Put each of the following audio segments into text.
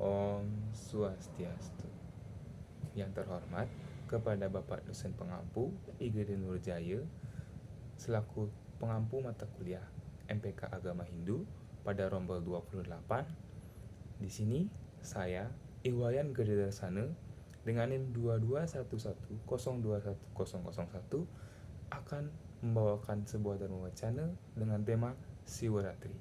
Om Swastiastu. Yang terhormat kepada Bapak dosen pengampu IGD Nurjaya selaku pengampu mata kuliah MPK Agama Hindu pada rombel 28. Di sini saya Iwayan Gadarsana dengan NIM 2211021001 akan membawakan sebuah dharma wacana dengan tema Siwaratri.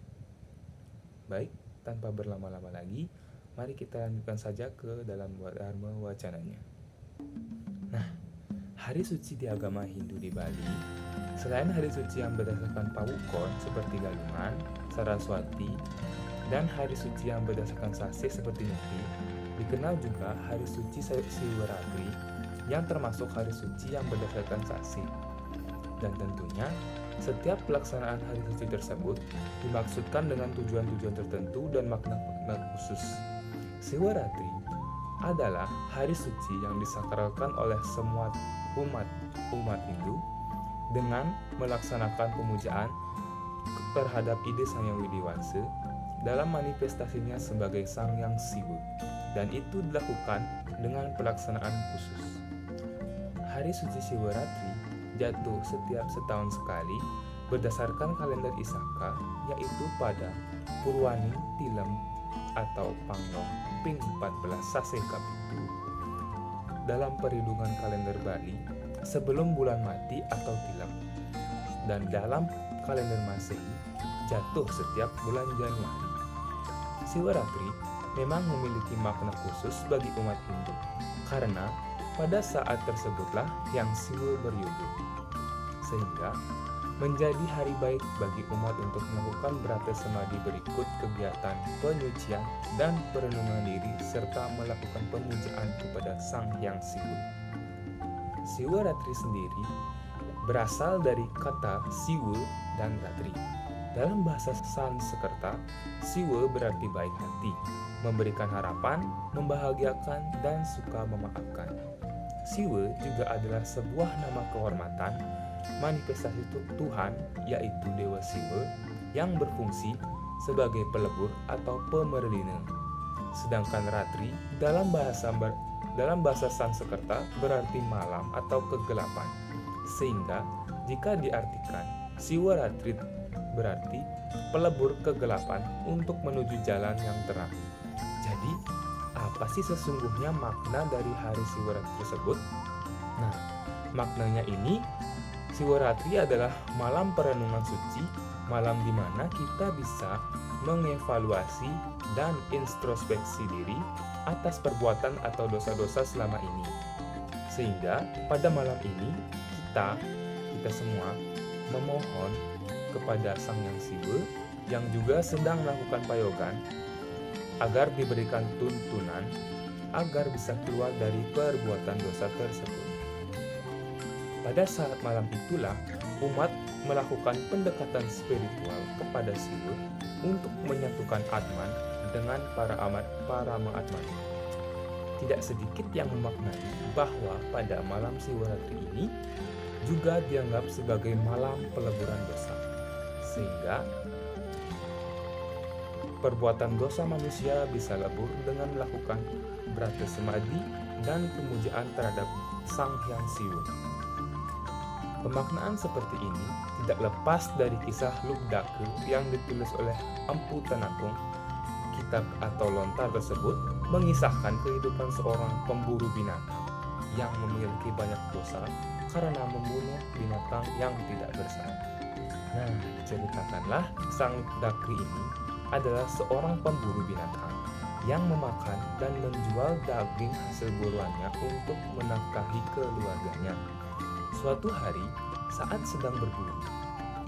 Baik, tanpa berlama-lama lagi, mari kita lanjutkan saja ke dalam dharma wacananya. Nah, hari suci di agama Hindu di Bali, selain hari suci yang berdasarkan Pawukon seperti Galungan, Saraswati, dan hari suci yang berdasarkan Sase seperti Nyepi, dikenal juga hari suci Siwaratri yang termasuk hari suci yang berdasarkan Sase. Dan tentunya, setiap pelaksanaan hari suci tersebut dimaksudkan dengan tujuan-tujuan tertentu dan makna-makna khusus. Siwaratri adalah hari suci yang disakralkan oleh semua umat Hindu dengan melaksanakan pemujaan terhadap ide Sang Hyang Widiwasa dalam manifestasinya sebagai Sang Hyang Siwa, dan itu dilakukan dengan pelaksanaan khusus. Hari suci Siwaratri jatuh setiap setahun sekali berdasarkan kalender Isaka, yaitu pada Purwani Tilem atau Pangnong Ping 14 Sase Kapitu dalam perhitungan kalender Bali sebelum bulan mati atau Tilem, dan dalam kalender Masehi jatuh setiap bulan Januari. Siwaratri memang memiliki makna khusus bagi umat Hindu karena pada saat tersebutlah Hyang Siwa beryudu, sehingga menjadi hari baik bagi umat untuk melakukan brata semadi berikut kegiatan penyucian dan perenungan diri serta melakukan pemujaan kepada Sang Hyang Siwa. Siwaratri sendiri berasal dari kata Siwa dan Ratri. Dalam bahasa Sanskerta, Siwa berarti baik hati, memberikan harapan, membahagiakan, dan suka memaafkan. Siwa juga adalah sebuah nama kehormatan manifestasi Tuhan, yaitu Dewa Siwa yang berfungsi sebagai pelebur atau pemerlina. Sedangkan Ratri dalam bahasa Sanskerta berarti malam atau kegelapan. Sehingga jika diartikan, Siwaratri berarti pelebur kegelapan untuk menuju jalan yang terang. Jadi, apa sih sesungguhnya makna dari hari Siwaratri tersebut? Nah, maknanya ini, Siwaratri adalah malam perenungan suci, malam di mana kita bisa mengevaluasi dan introspeksi diri atas perbuatan atau dosa-dosa selama ini. Sehingga pada malam ini kita semua memohon kepada Sang Hyang Siwa yang juga sedang melakukan payogan agar diberikan tuntunan agar bisa keluar dari perbuatan dosa tersebut. Pada saat malam itulah umat melakukan pendekatan spiritual kepada Siwa untuk menyatukan Atman dengan para Mahatman. Tidak sedikit yang memaknai bahwa pada malam Siwaratri ini juga dianggap sebagai malam peleburan dosa, sehingga perbuatan dosa manusia bisa lebur dengan melakukan brata semadi dan pemujaan terhadap Sang Hyang Siwa. Pemaknaan seperti ini tidak lepas dari kisah Lubdaka yang ditulis oleh Empu Tanakung. Kitab atau lontar tersebut mengisahkan kehidupan seorang pemburu binatang yang memiliki banyak dosa karena membunuh binatang yang tidak bersalah. Nah, ceritakanlah Sang Lubdakri ini adalah seorang pemburu binatang yang memakan dan menjual daging hasil buruannya untuk menafkahi keluarganya. Suatu hari, saat sedang berburu,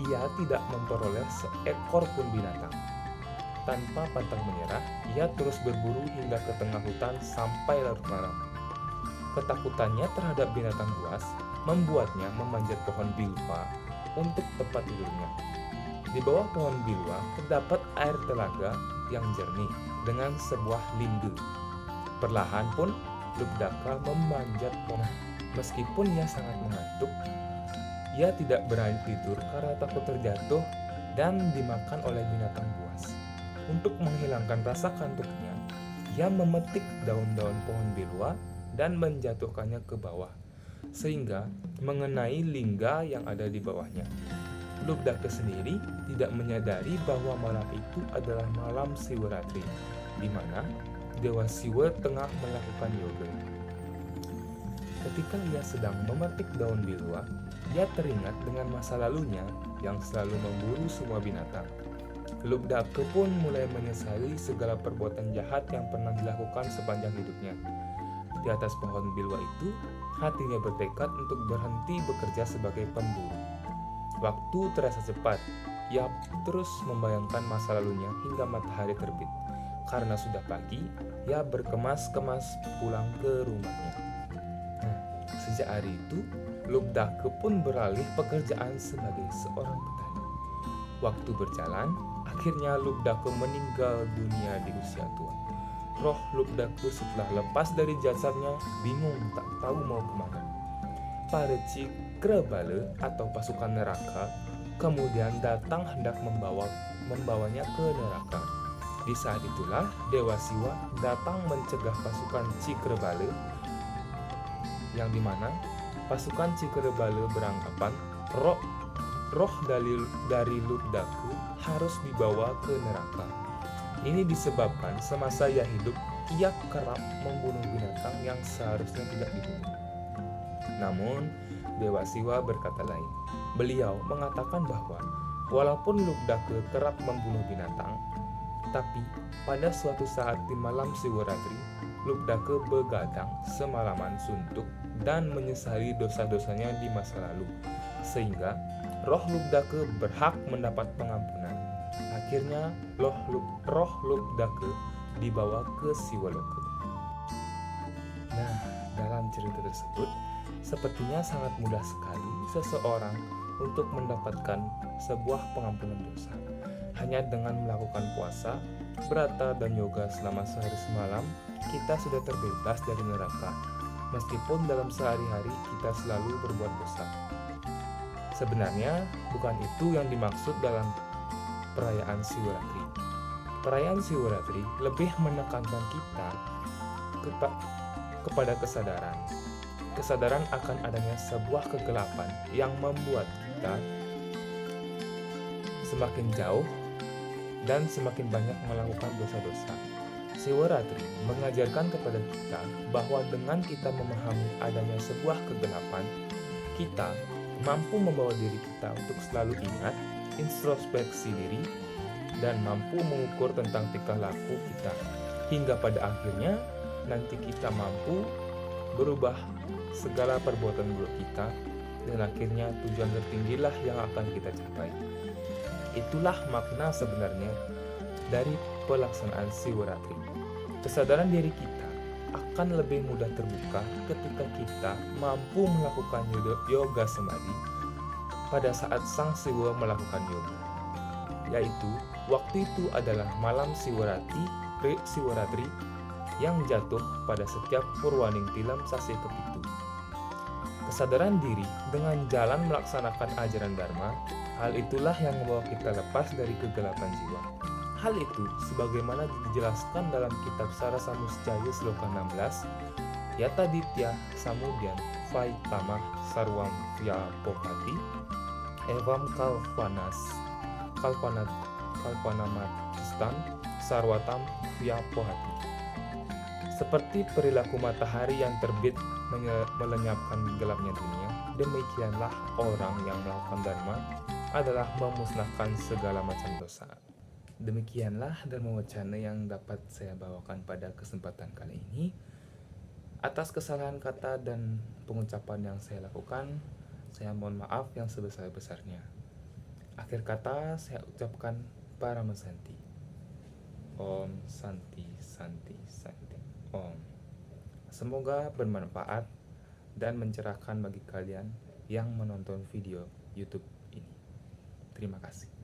ia tidak memperoleh seekor pun binatang. Tanpa pantang menyerah, ia terus berburu hingga ke tengah hutan sampai larut malam. Ketakutannya terhadap binatang buas membuatnya memanjat pohon bilwa untuk tempat tidurnya. Di bawah pohon bilwa terdapat air telaga yang jernih dengan sebuah lindu. Perlahan pun Lubdaka memanjat pohon. Meskipun ia sangat mengantuk, ia tidak berani tidur karena takut terjatuh dan dimakan oleh binatang buas. Untuk menghilangkan rasa kantuknya, ia memetik daun-daun pohon bilwa dan menjatuhkannya ke bawah, sehingga mengenai lingga yang ada di bawahnya. Lubdaka sendiri tidak menyadari bahwa malam itu adalah malam Siwaratri, di mana Dewa Siwa tengah melakukan yoga. Ketika ia sedang memetik daun bilwa, ia teringat dengan masa lalunya yang selalu memburu semua binatang. Lubdaka pun mulai menyesali segala perbuatan jahat yang pernah dilakukan sepanjang hidupnya. Di atas pohon bilwa itu, hatinya bertekad untuk berhenti bekerja sebagai pemburu. Waktu terasa cepat, ia terus membayangkan masa lalunya hingga matahari terbit. Karena sudah pagi, ia berkemas-kemas pulang ke rumahnya. Sejak hari itu, Lubdaka pun beralih pekerjaan sebagai seorang petani. Waktu berjalan, akhirnya Lubdaka meninggal dunia di usia tua. Roh Lubdaka setelah lepas dari jasadnya bingung tak tahu mau kemana. Para Cikrebala atau pasukan neraka kemudian datang hendak membawanya ke neraka. Di saat itulah Dewa Siwa datang mencegah pasukan Cikrebala, yang dimana pasukan Cikrebala beranggapan roh dari Lubdaka harus dibawa ke neraka. Ini disebabkan semasa ia hidup, ia kerap membunuh binatang yang seharusnya tidak dibunuh. Namun, Dewa Siwa berkata lain. Beliau mengatakan bahwa walaupun Lubdaka kerap membunuh binatang, tapi pada suatu saat di malam Siwaratri, Lubdaka begadang semalaman suntuk dan menyesali dosa-dosanya di masa lalu, sehingga roh Lubdaka berhak mendapat pengampunan. Akhirnya roh Lubdaka dibawa ke Siwaloka. Nah, dalam cerita tersebut, sepertinya sangat mudah sekali seseorang untuk mendapatkan sebuah pengampunan dosa. Hanya dengan melakukan puasa, brata, dan yoga selama sehari semalam, kita sudah terbebas dari neraka. Meskipun dalam sehari-hari kita selalu berbuat dosa. Sebenarnya bukan itu yang dimaksud dalam perayaan Siwaratri. Perayaan Siwaratri lebih menekankan kita kepada kesadaran akan adanya sebuah kegelapan yang membuat kita semakin jauh dan semakin banyak melakukan dosa-dosa. Siwaratri mengajarkan kepada kita bahwa dengan kita memahami adanya sebuah kegelapan, kita mampu membawa diri kita untuk selalu ingat, introspeksi diri, dan mampu mengukur tentang tingkah laku kita, hingga pada akhirnya nanti kita mampu berubah segala perbuatan buruk kita, dan akhirnya tujuan tertinggilah yang akan kita capai. Itulah makna sebenarnya dari pelaksanaan Siwaratri. Kesadaran diri kita akan lebih mudah terbuka ketika kita mampu melakukan yoga samadhi pada saat Sang Siwa melakukan yoga, yaitu waktu itu adalah malam Siwaratri yang jatuh pada setiap Purwaning Tilam Sasi Kepitu. Kesadaran diri dengan jalan melaksanakan ajaran Dharma, hal itulah yang membawa kita lepas dari kegelapan jiwa. Hal itu sebagaimana dijelaskan dalam kitab Sarasamuscaya Sloka 16, Yata Ditya Samudyan Vai-tamah Sarwam Vyapokati Evam Kalpanamatistan Sarwatam Vyapohati. Seperti perilaku matahari yang terbit melenyapkan gelapnya dunia, demikianlah orang yang melakukan dharma adalah memusnahkan segala macam dosa. Demikianlah Dharma Wacana yang dapat saya bawakan pada kesempatan kali ini. Atas kesalahan kata dan pengucapan yang saya lakukan, saya mohon maaf yang sebesar-besarnya. Akhir kata saya ucapkan Parama Santi. Om Santi Santi Santi Om. Semoga bermanfaat dan mencerahkan bagi kalian yang menonton video YouTube ini. Terima kasih.